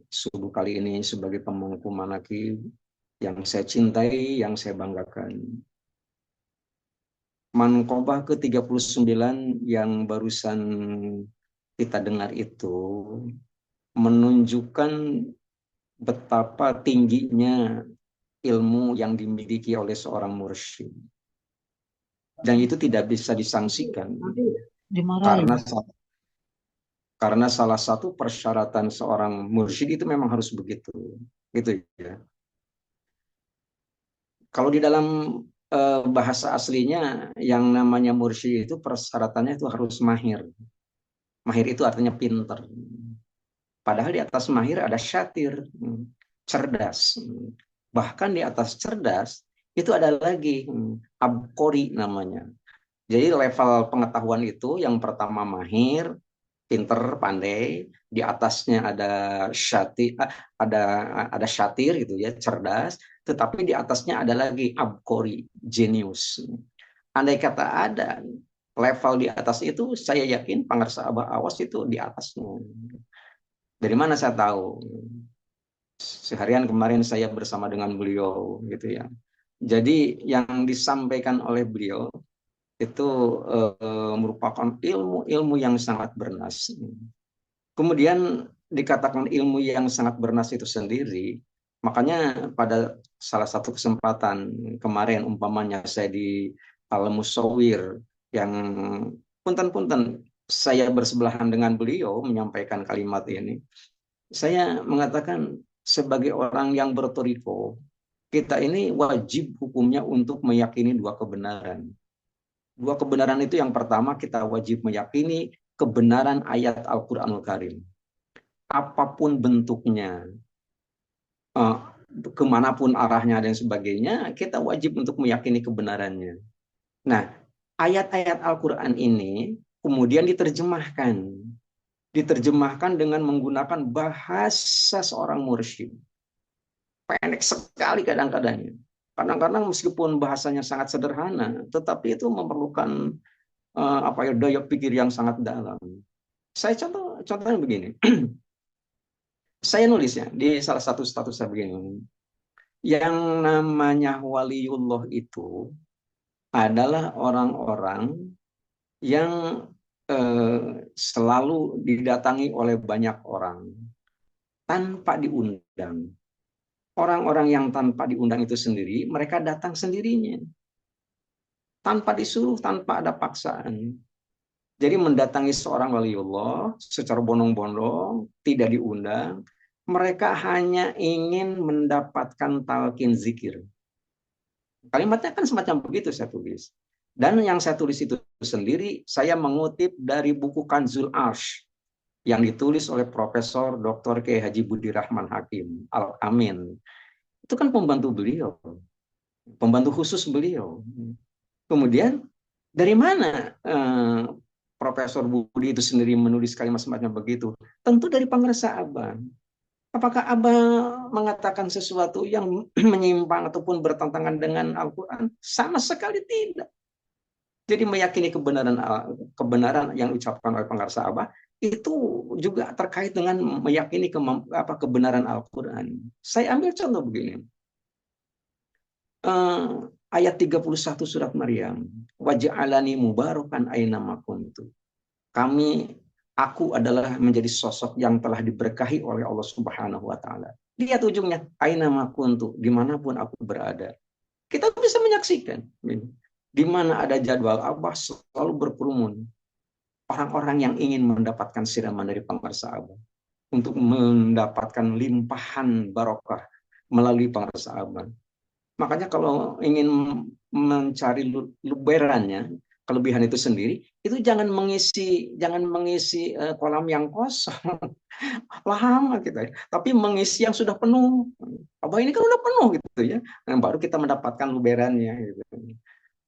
subuh kali ini sebagai pemangku manakib yang saya cintai, yang saya banggakan. Manqobah ke-39 yang barusan kita dengar itu menunjukkan betapa tingginya ilmu yang dimiliki oleh seorang mursyid. Dan itu tidak bisa disangsikan Nanti dimarahin. karena karena salah satu persyaratan seorang mursyid itu memang harus begitu. Gitu ya. Kalau di dalam bahasa aslinya yang namanya mursyid itu persyaratannya itu harus mahir. Mahir itu artinya pinter. Padahal di atas mahir ada syatir, cerdas. Bahkan di atas cerdas itu ada lagi abkori namanya. Jadi level pengetahuan itu yang pertama mahir, pinter, pandai, di atasnya ada ada syatir gitu ya, cerdas, tetapi di atasnya ada lagi abkori, jenius. Andai kata ada level di atas itu, saya yakin Pangarsa Abah Awas itu di atasnya. Dari mana saya tahu? Seharian kemarin saya bersama dengan beliau gitu ya. Jadi yang disampaikan oleh beliau itu merupakan ilmu-ilmu yang sangat bernas. Kemudian dikatakan ilmu yang sangat bernas itu sendiri, makanya pada salah satu kesempatan kemarin umpamanya saya di Al Musawir yang punten-punten saya bersebelahan dengan beliau menyampaikan kalimat ini. Saya mengatakan sebagai orang yang bertoriko, kita ini wajib hukumnya untuk meyakini dua kebenaran. Dua kebenaran itu yang pertama kita wajib meyakini kebenaran ayat Al-Quranul Karim. Apapun bentuknya, eh, kemanapun arahnya dan sebagainya, kita wajib untuk meyakini kebenarannya. Nah, ayat-ayat Al-Quran ini kemudian diterjemahkan. Diterjemahkan dengan menggunakan bahasa seorang mursyid. Pendek sekali kadang-kadang. Kadang-kadang meskipun bahasanya sangat sederhana, tetapi itu memerlukan apa ya daya pikir yang sangat dalam. Saya contohnya begini. Saya nulisnya di salah satu status saya begini. Yang namanya waliullah itu adalah orang-orang yang selalu didatangi oleh banyak orang tanpa diundang. Orang-orang yang tanpa diundang itu sendiri, mereka datang sendirinya. Tanpa disuruh, tanpa ada paksaan. Jadi mendatangi seorang waliullah secara bondong-bondong, tidak diundang, mereka hanya ingin mendapatkan talqin zikir. Kalimatnya kan semacam begitu saya tulis. Dan yang saya tulis itu sendiri, saya mengutip dari buku Kanzul Arsh yang ditulis oleh Profesor Dr. K. Haji Budi Rahman Hakim Al-Amin. Itu kan pembantu beliau, pembantu khusus beliau. Kemudian dari mana Profesor Budi itu sendiri menulis kalimat semacam begitu? Tentu dari pengersa Abah. Apakah Abah mengatakan sesuatu yang menyimpang ataupun bertentangan dengan Al-Quran? Sama sekali tidak. Jadi meyakini kebenaran yang diucapkan oleh pengarsa Abah itu juga terkait dengan meyakini kebenaran Al-Quran. Saya ambil contoh begini. Ayat 31 surat Maryam. Waj'alani mubarakan aina ma kuntu. Aku adalah menjadi sosok yang telah diberkahi oleh Allah Subhanahu wa taala. Lihat ujungnya, aina ma kuntu, dimanapun aku berada. Kita bisa menyaksikan di mana ada jadwal Abah selalu berkerumun orang-orang yang ingin mendapatkan siraman dari pengarsa Abah untuk mendapatkan limpahan barokah melalui pengarsa Abah. Makanya kalau ingin mencari luberannya, kelebihan itu sendiri, itu jangan mengisi kolam yang kosong. Lama kita ya. Tapi mengisi yang sudah penuh. Abah ini kan udah penuh gitu ya. Nah, baru kita mendapatkan luberannya gitu.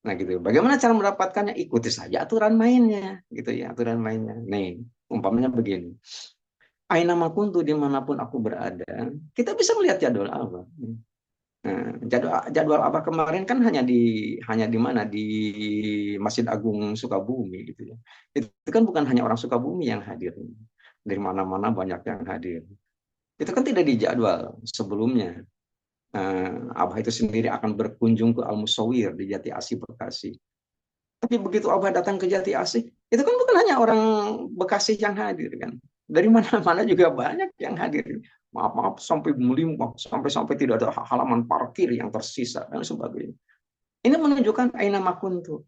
Nah gitu. Bagaimana cara mendapatkannya? Ikuti saja aturan mainnya gitu ya, aturan mainnya. Nih, umpamanya begini. Aina makuntu dimanapun aku berada, kita bisa melihat jadwal Allah. Nah, jadwal Abah kemarin kan hanya di mana di Masjid Agung Sukabumi gitu ya. Itu kan bukan hanya orang Sukabumi yang hadir. Dari mana-mana banyak yang hadir. Itu kan tidak dijadwal sebelumnya. Abah itu sendiri akan berkunjung ke Al-Musawir di Jati Asih Bekasi. Tapi begitu Abah datang ke Jati Asih, itu kan bukan hanya orang Bekasi yang hadir kan. Dari mana-mana juga banyak yang hadir. Maaf-maaf sampai melimpah, sampai tidak ada halaman parkir yang tersisa dan sebagainya. Ini menunjukkan Aina Makuntu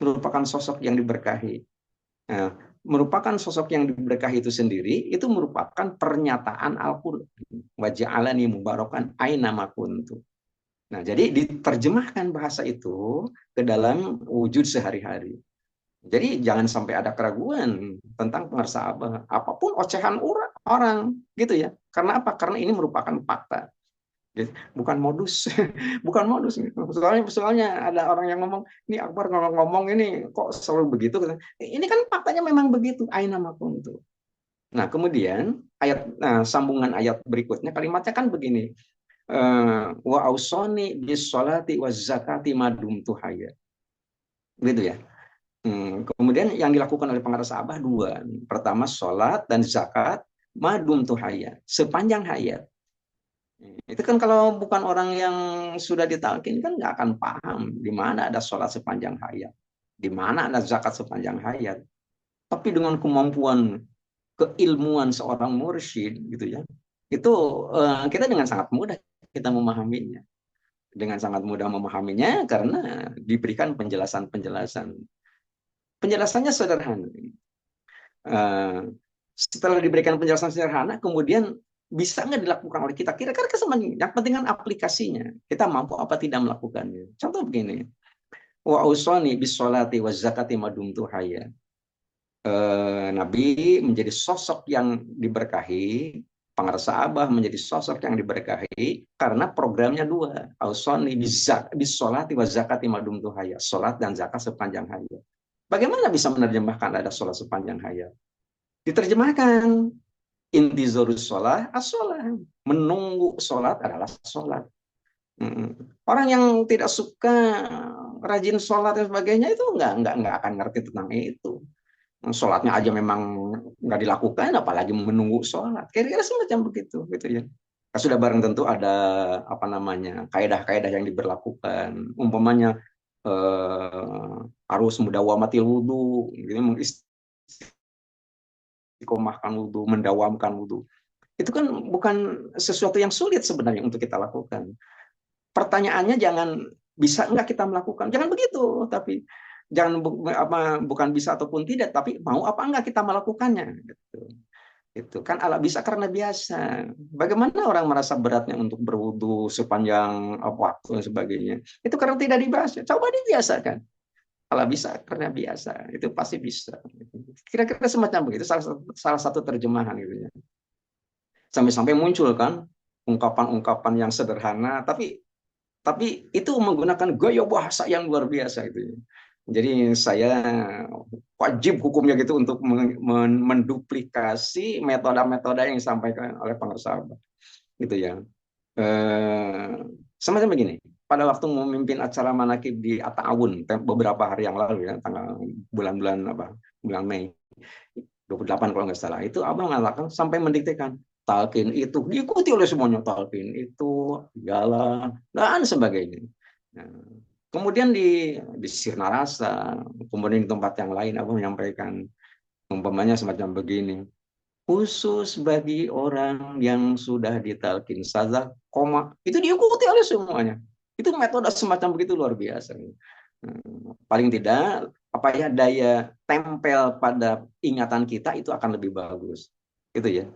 merupakan sosok yang diberkahi. Nah, merupakan sosok yang diberkahi itu sendiri, itu merupakan pernyataan Al-Quran. Waja'alani mubarakan aina makuntu. Nah, jadi diterjemahkan bahasa itu ke dalam wujud sehari-hari. Jadi jangan sampai ada keraguan tentang pengersa Abah. Apapun ocehan orang, gitu ya. Karena apa? Karena ini merupakan fakta. Bukan modus, bukan modus. Soalnya ada orang yang ngomong, ini Akbar ngomong ini kok selalu begitu. Ini kan faktanya memang begitu. Aina makuntu. Nah, kemudian sambungan ayat berikutnya kalimatnya kan begini. Wa ausoni bis salati waz zakati madum tuhaya. Gitu ya. Kemudian yang dilakukan oleh pengarsa Abah dua. Pertama, sholat dan zakat madum tuhaya. Sepanjang hayat. Itu kan kalau bukan orang yang sudah ditalkin kan nggak akan paham di mana ada sholat sepanjang hayat, di mana ada zakat sepanjang hayat. Tapi dengan kemampuan keilmuan seorang mursyid gitu ya, itu kita dengan sangat mudah kita memahaminya, dengan sangat mudah memahaminya karena diberikan penjelasan-penjelasan. Penjelasannya sederhana. Uh, Setelah diberikan penjelasan sederhana, kemudian bisa nggak dilakukan oleh kita? Kira-kira kesemuanya. Yang penting kan aplikasinya. Kita mampu apa tidak melakukannya. Contoh begini. Wa ausani bis sholati wa zakati madumtu hayya. Nabi menjadi sosok yang diberkahi, pengarsa Abah menjadi sosok yang diberkahi karena programnya dua. Ausani bis sholati wa zakati madumtu hayya. Sholat dan zakat sepanjang hayat. Bagaimana bisa menerjemahkan ada sholat sepanjang hayat? Diterjemahkan intizorus sholat as-sholat. Menunggu sholat adalah sholat. Orang yang tidak suka rajin sholat dan sebagainya itu nggak akan ngerti tentang itu. Sholatnya aja memang nggak dilakukan, apalagi menunggu sholat. Kira-kira semacam begitu, gitu ya. Sudah barang tentu ada apa namanya kaedah-kaedah yang diberlakukan. Umpamanya harus mudawamatil wudu, gitu, mengistiqomahkan wudu, mendawamkan wudu. Itu kan bukan sesuatu yang sulit sebenarnya untuk kita lakukan. Pertanyaannya jangan bisa nggak kita melakukan, jangan begitu, tapi jangan bukan bisa ataupun tidak, tapi mau apa enggak kita melakukannya. Gitu. Itu kan ala bisa karena biasa. Bagaimana orang merasa beratnya untuk berwudu sepanjang waktu dan sebagainya? Itu karena tidak dibiasa. Coba dibiasakan. Ala bisa karena biasa, itu pasti bisa. Kira-kira semacam begitu. Salah satu terjemahan gitu ya. Sampai-sampai muncul kan ungkapan-ungkapan yang sederhana, tapi itu menggunakan gaya bahasa yang luar biasa itu. Jadi saya wajib hukumnya gitu untuk menduplikasi metode-metode yang disampaikan oleh pengusaha gitu ya. Semacam begini. Pada waktu memimpin acara manakib di At-Ta'awun beberapa hari yang lalu ya, tanggal bulan-bulan bulan Mei 28 kalau nggak salah, itu abang mengatakan sampai mendiktekan talqin itu diikuti oleh semuanya, talqin itu jalan dan sebagainya. Nah, kemudian di Sirna Rasa, kemudian di tempat yang lain abang menyampaikan umpamanya semacam begini, khusus bagi orang yang sudah ditalkin saza koma itu diikuti oleh semuanya. Itu metode semacam begitu luar biasa. Paling tidak apa ya daya tempel pada ingatan kita itu akan lebih bagus. Gitu ya.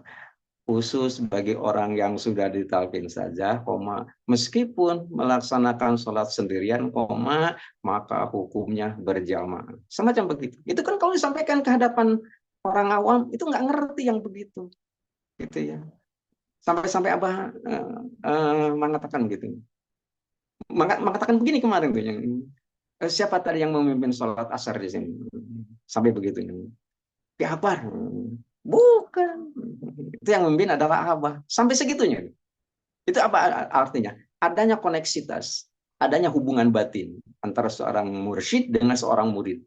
Khusus bagi orang yang sudah ditalkin saja, koma, meskipun melaksanakan sholat sendirian, koma, maka hukumnya berjamaah. Semacam begitu. Itu kan kalau disampaikan ke hadapan orang awam, itu nggak ngerti yang begitu. Gitu ya. Sampai-sampai Abah mengatakan gitu. Mengatakan begini kemarin tuh, yang siapa tadi yang memimpin sholat asar di sini? Sampai begitu. Ya apa? Bukan. Itu yang memimpin adalah Abah. Sampai segitunya. Itu apa artinya? Adanya koneksitas, adanya hubungan batin antara seorang mursyid dengan seorang murid.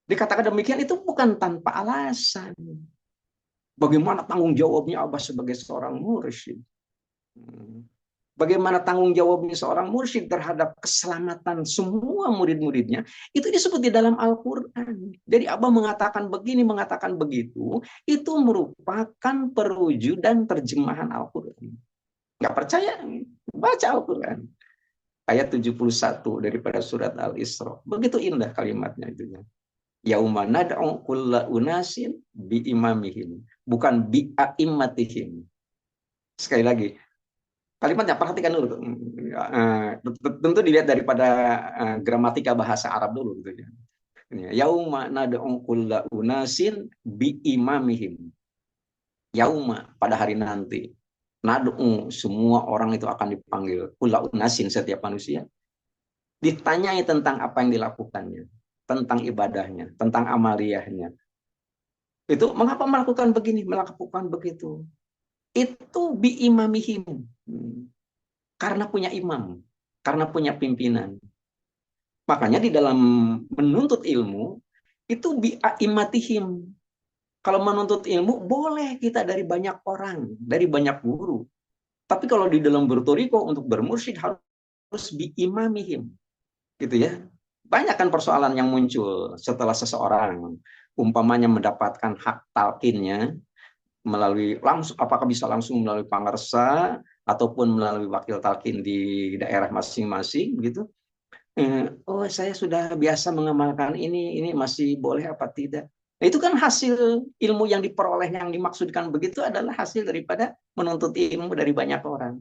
Dikatakan demikian itu bukan tanpa alasan. Bagaimana tanggung jawabnya Abah sebagai seorang mursyid? Bagaimana tanggung jawabnya seorang mursyid terhadap keselamatan semua murid-muridnya, itu disebut di dalam Al-Quran. Jadi Abah mengatakan begini, mengatakan begitu, itu merupakan perwujudan terjemahan Al-Quran. Nggak percaya? Baca Al-Quran. Ayat 71 daripada surat Al-Isra. Begitu indah kalimatnya itu. Yauma nad'u kulla unasin bi imamihim, bukan bi a'immatihim. Sekali lagi, kalimatnya perhatikan dulu. Tentu dilihat daripada gramatika bahasa Arab dulu gitu ya. Yauma nad'u kulla unasin bi imamihim. Yauma, pada hari nanti. Nad'u, semua orang itu akan dipanggil. Kulla unasin, setiap manusia. Ditanyai tentang apa yang dilakukannya, tentang ibadahnya, tentang amaliyahnya. Itu mengapa melakukan begini, melakukan begitu. Itu bi imamihim. Karena punya imam, karena punya pimpinan. Makanya di dalam menuntut ilmu, itu bi'aimatihim. Kalau menuntut ilmu, boleh kita dari banyak orang, dari banyak guru. Tapi kalau di dalam bertoriko untuk bermursyid, harus bi'imamihim. Gitu ya. Banyak kan persoalan yang muncul setelah seseorang, umpamanya mendapatkan hak talqinnya, melalui langsung, apakah bisa langsung melalui pangarsa, ataupun melalui wakil talqin di daerah masing-masing, gitu. Oh, saya sudah biasa mengamalkan ini masih boleh apa tidak? Nah, itu kan hasil ilmu yang diperoleh, yang dimaksudkan begitu adalah hasil daripada menuntut ilmu dari banyak orang.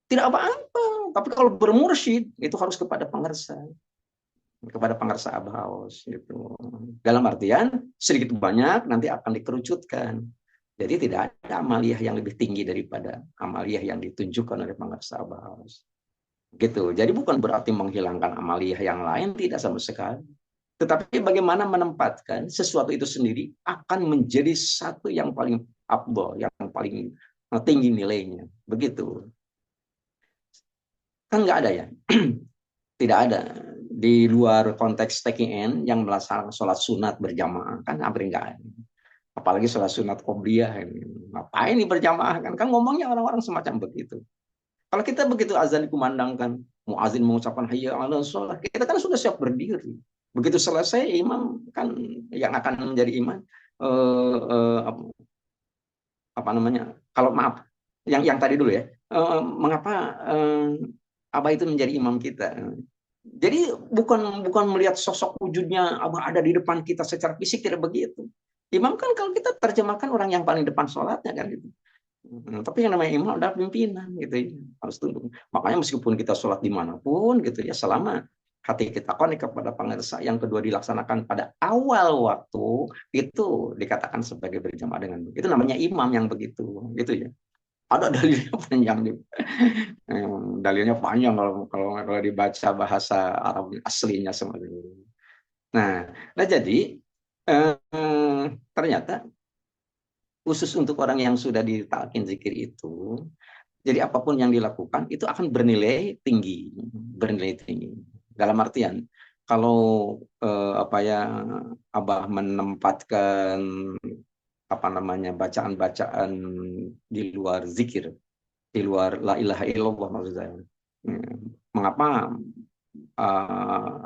Tidak apa-apa, tapi kalau bermursyid itu harus kepada pengersa Abaus gitu. Dalam artian sedikit banyak nanti akan dikerucutkan. Jadi tidak ada amaliyah yang lebih tinggi daripada amaliyah yang ditunjukkan oleh pengersa Abaus. Gitu. Jadi bukan berarti menghilangkan amaliyah yang lain, tidak sama sekali. Tetapi bagaimana menempatkan sesuatu itu sendiri akan menjadi satu yang paling afdol, yang paling tinggi nilainya. Begitu. Kan nggak ada ya. Tidak ada. Di luar konteks taking in yang melaksanakan sholat sunat berjamaah, kan hampir nggak ada. Apalagi sholat sunat qobliyah. Ngapain ini berjamaah? Kan ngomongnya orang-orang semacam begitu. Kalau kita begitu azan dikumandangkan, muazin mengucapkan hayya 'alas shalah, kita kan sudah siap berdiri. Begitu selesai, imam kan yang akan menjadi imam, apa namanya? Kalau maaf, yang tadi dulu ya, mengapa Abah itu menjadi imam kita? Jadi bukan melihat sosok wujudnya Abah ada di depan kita secara fisik, tidak begitu. Imam kan kalau kita terjemahkan orang yang paling depan sholatnya kan gitu. Tapi yang namanya imam adalah pimpinan gitu ya, harus tunduk. Makanya meskipun kita sholat dimanapun gitu ya, selama hati kita konek kepada pengersa, yang kedua dilaksanakan pada awal waktu, itu dikatakan sebagai berjamaah dengan itu namanya imam yang begitu gitu ya. Ada dalilnya panjang juga. Dalilnya panjang kalau dibaca bahasa Arab aslinya semua. Nah jadi ternyata khusus untuk orang yang sudah ditalkin zikir itu, jadi apapun yang dilakukan itu akan bernilai tinggi, Dalam artian, kalau apa ya, Abah menempatkan apa namanya bacaan-bacaan di luar zikir, di luar la ilaha illallah maksud saya. Mengapa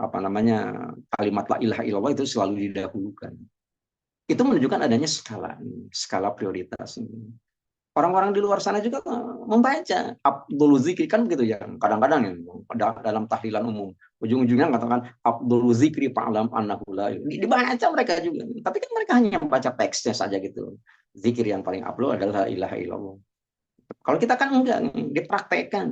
apa namanya kalimat la ilaha illallah itu selalu didahulukan? Itu menunjukkan adanya skala prioritas. Orang-orang di luar sana juga membaca Abdul Zikri kan begitu ya. Kadang-kadang ya dalam tahlilan umum ujung-ujungnya mengatakan Abdul Zikri fa'lam annahu la ilaha. Dibaca mereka juga. Tapi kan mereka hanya membaca teksnya saja gitu. Zikir yang paling afdol adalah la ilaha illallah. Kalau kita kan enggak, dipraktekkan.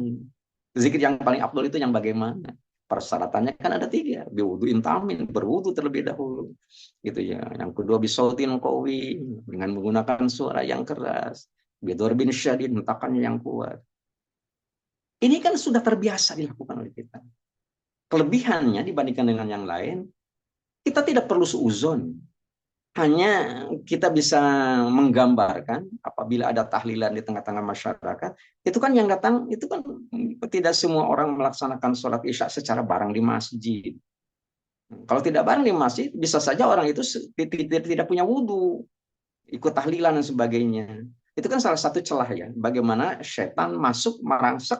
Zikir yang paling afdol itu yang bagaimana? Persyaratannya kan ada 3. Biwudu intamin, berwudu terlebih dahulu. Gitu ya. Yang kedua bisautin qawi, dengan menggunakan suara yang keras. Bidorbin syadid, hentakannya yang kuat. Ini kan sudah terbiasa dilakukan oleh kita. Kelebihannya dibandingkan dengan yang lain, kita tidak perlu suuzon. Hanya kita bisa menggambarkan apabila ada tahlilan di tengah-tengah masyarakat, itu kan yang datang, itu kan tidak semua orang melaksanakan sholat isya secara bareng di masjid. Kalau tidak bareng di masjid, bisa saja orang itu tidak punya wudhu. ikut tahlilan dan sebagainya. Itu kan salah satu celah ya, bagaimana setan masuk merangsek,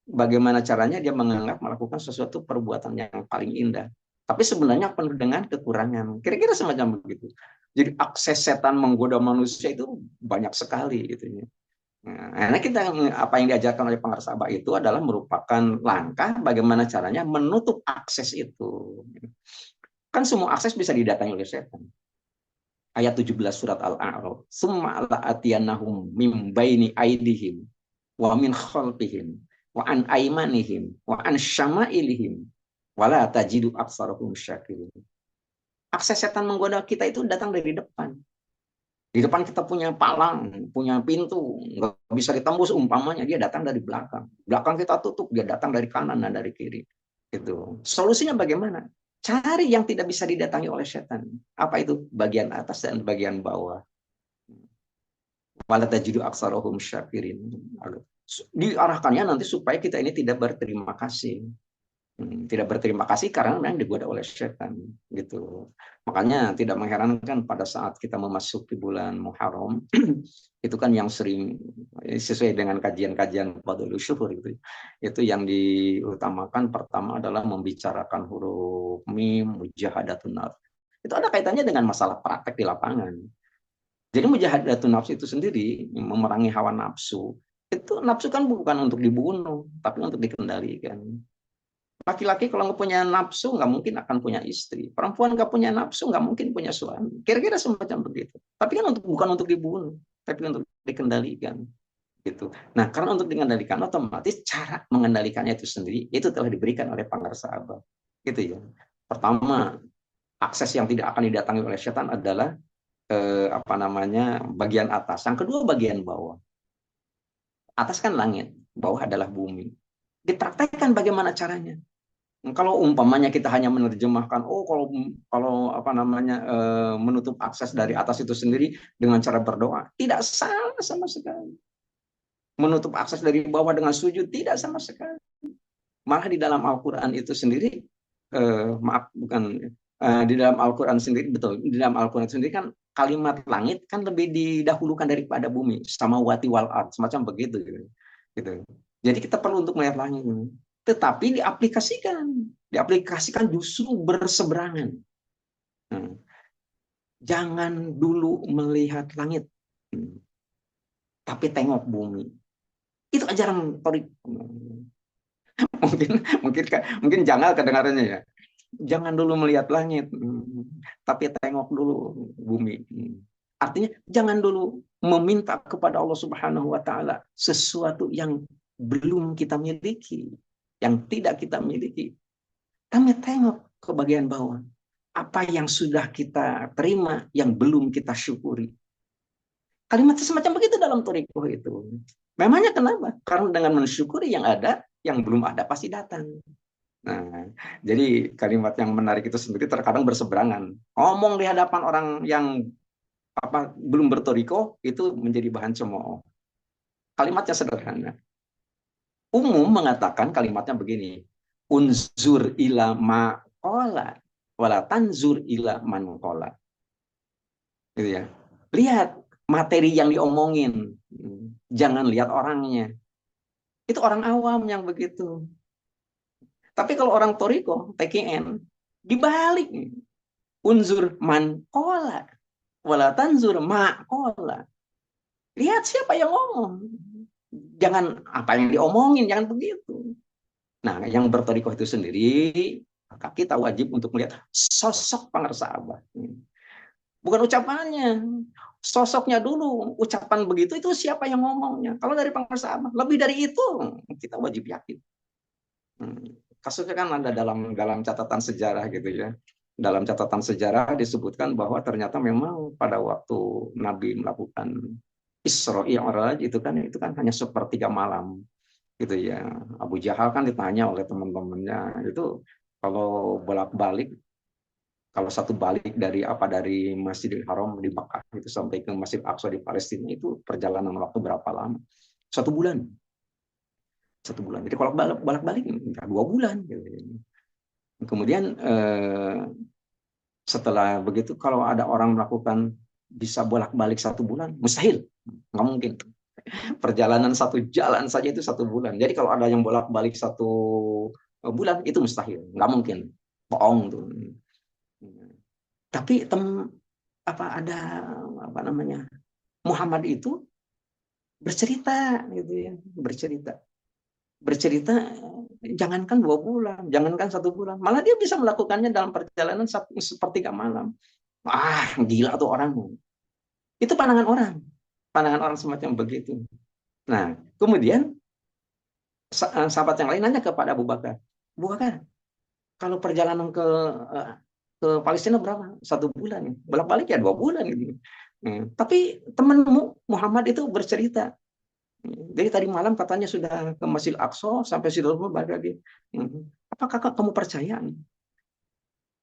bagaimana caranya dia menganggap melakukan sesuatu perbuatan yang paling indah. Tapi sebenarnya penuh dengan kekurangan. Kira-kira semacam begitu. Jadi akses setan menggoda manusia itu banyak sekali gitu ya. Nah, kita apa yang diajarkan oleh Pangarsaba itu adalah merupakan langkah bagaimana caranya menutup akses itu. Kan semua akses bisa didatangi oleh setan. Ayat 17 surat Al-A'raf. Summa la'atiyannahum mim baini aidihim wa min khalfihim wa an aimanihim wa an syama'ilihim wala tajidu aktsarahum syakirin. Akses setan menggoda kita itu datang dari depan. Di depan kita punya palang, punya pintu, nggak bisa ditembus umpamanya dia datang dari belakang. Belakang kita tutup, dia datang dari kanan dan dari kiri. Gitu. Solusinya bagaimana? Cari yang tidak bisa didatangi oleh setan. Apa itu? Bagian atas dan bagian bawah. Wala tajidu aktsarahum syakirin. Diarahkannya nanti supaya kita ini tidak berterima kasih. Tidak berterima kasih karena memang digoda oleh setan gitu. Makanya tidak mengherankan pada saat kita memasuki bulan Muharram itu kan yang sering sesuai dengan kajian-kajian Fadlul Syuhur itu yang diutamakan pertama adalah membicarakan huruf mim, mujahadatun nafs. Itu ada kaitannya dengan masalah praktek di lapangan. Jadi mujahadatun nafs itu sendiri memerangi hawa nafsu. Itu nafsu kan bukan untuk dibunuh, tapi untuk dikendalikan. Laki-laki kalau nggak punya nafsu nggak mungkin akan punya istri. Perempuan nggak punya nafsu nggak mungkin punya suami. Kira-kira semacam begitu. Tapi kan bukan untuk dibunuh, tapi untuk dikendalikan. Gitu. Nah, karena untuk dikendalikan, otomatis cara mengendalikannya itu sendiri itu telah diberikan oleh Pangarsaba. Gitu ya. Pertama, akses yang tidak akan didatangi oleh setan adalah bagian atas. Yang kedua bagian bawah. Atas kan langit, bawah adalah bumi. Dipraktekkan bagaimana caranya. Kalau umpamanya kita hanya menerjemahkan, kalau menutup akses dari atas itu sendiri dengan cara berdoa, tidak salah sama sekali. Menutup akses dari bawah dengan sujud tidak sama sekali. Malah di dalam Al-Quran itu sendiri, di dalam Al-Quran sendiri betul, di dalam Al-Quran sendiri kan kalimat langit kan lebih didahulukan daripada bumi, sama wati wal ard, semacam begitu gitu. Jadi kita perlu untuk melihat langit, tetapi diaplikasikan justru berseberangan. Jangan dulu melihat langit, tapi tengok bumi. Itu ajaran Torik. mungkin janggal kedengarannya ya. Jangan dulu melihat langit, tapi tengok dulu bumi. Artinya jangan dulu meminta kepada Allah Subhanahu wa taala sesuatu yang belum kita miliki, yang tidak kita miliki. Kami tengok ke bagian bawah. Apa yang sudah kita terima, yang belum kita syukuri. Kalimat semacam begitu dalam Thariqah itu. Memangnya kenapa? Karena dengan mensyukuri yang ada, yang belum ada pasti datang. Nah, jadi kalimat yang menarik itu sendiri terkadang berseberangan. Ngomong di hadapan orang yang belum bertoriko itu menjadi bahan cemooh. Kalimatnya sederhana. Umum mengatakan kalimatnya begini. Unzur ila maqala wala tanzur ila man qala. Gitu ya. Lihat materi yang diomongin. Jangan lihat orangnya. Itu orang awam yang begitu. Tapi kalau orang toriko, TKN, dibalik. Unzur man qala wala tanzur ma qala. Lihat siapa yang ngomong. Jangan apa yang diomongin, jangan begitu. Nah, yang bertorikoh itu sendiri, maka kita wajib untuk melihat sosok Pangarsaba. Bukan ucapannya, sosoknya dulu. Ucapan begitu itu siapa yang ngomongnya. Kalau dari Pangarsaba, lebih dari itu kita wajib yakin. Kasusnya kan ada dalam catatan sejarah gitu ya. Dalam catatan sejarah disebutkan bahwa ternyata memang pada waktu Nabi melakukan Isra Mi'raj itu kan hanya sepertiga malam gitu ya. Abu Jahal kan ditanya oleh teman-temannya itu kalau bolak-balik, kalau satu balik dari Masjidil Haram di Makkah itu sampai ke Masjid Aqsa di Palestina itu perjalanan waktu berapa lama? 1 bulan. 1 bulan. Jadi kalau bolak-balik 2 bulan. Gitu. Kemudian setelah begitu kalau ada orang melakukan bisa bolak-balik 1 bulan? Mustahil, nggak mungkin. Perjalanan satu jalan saja itu 1 bulan. Jadi kalau ada yang bolak-balik 1 bulan itu mustahil, nggak mungkin, bohong tuh. Tapi ada apa namanya, Muhammad itu bercerita gitu ya, bercerita jangankan 2 bulan, jangankan 1 bulan, malah dia bisa melakukannya dalam perjalanan sepertiga malam. Gila tuh orang. Itu pandangan orang semacam begitu. Nah, kemudian sahabat yang lain nanya kepada Abu Bakar, Abu Bakar, kalau perjalanan ke Palestina berapa? 1 bulan, bolak-balik ya 2 bulan gitu. Tapi temanmu Muhammad itu bercerita, jadi tadi malam katanya sudah ke Masjid Aqsa sampai Sidratul balik lagi. Apakah kamu percaya?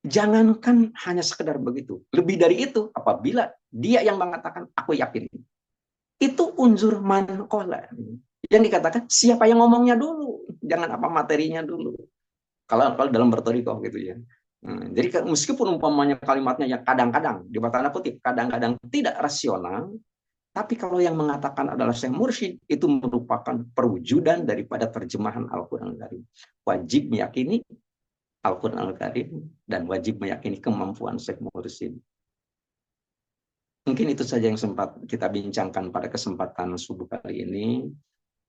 Jangankan hanya sekedar begitu, lebih dari itu, apabila dia yang mengatakan aku yakin, itu unsur manqala. Yang dikatakan siapa yang ngomongnya dulu, jangan apa materinya dulu. Kalau dalam bertorikoh gitu ya. Jadi meskipun umpamanya kalimatnya yang kadang-kadang di tanda kutip kadang-kadang tidak rasional, tapi kalau yang mengatakan adalah Syekh Mursyid, itu merupakan perwujudan daripada terjemahan Al-Quran Al-Karim. Wajib meyakini Al-Quran Al-Karim dan wajib meyakini kemampuan Syekh Mursyid. Mungkin itu saja yang sempat kita bincangkan pada kesempatan subuh kali ini.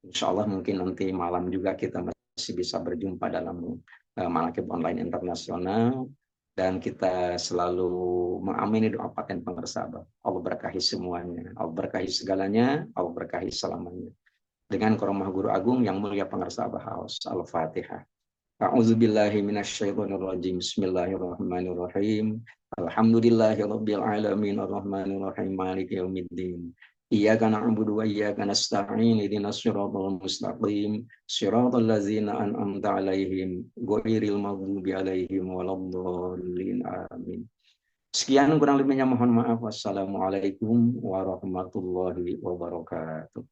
Insya Allah mungkin nanti malam juga kita masih bisa berjumpa dalam Malakib Online Internasional. Dan kita selalu mengamini doa paten pengersabah. Allah berkahi semuanya. Allah berkahi segalanya. Allah berkahi selamanya. Dengan karamah guru agung yang mulia pengersabah haus. Al-Fatihah. A'udzubillahi minasyaitonirrajim. Bismillahirrahmanirrahim. Alhamdulillahirabbil alamin arrahmanirrahim maliki yaumiddin. Iyyaka na'budu wa iyyaka nasta'in ihdinas siratal mustaqim siratal ladzina an'amta 'alaihim ghairil maghdubi 'alaihim waladdallin amin. Sekian kurang lebihnya mohon maaf. Wassalamualaikum warahmatullahi wabarakatuh.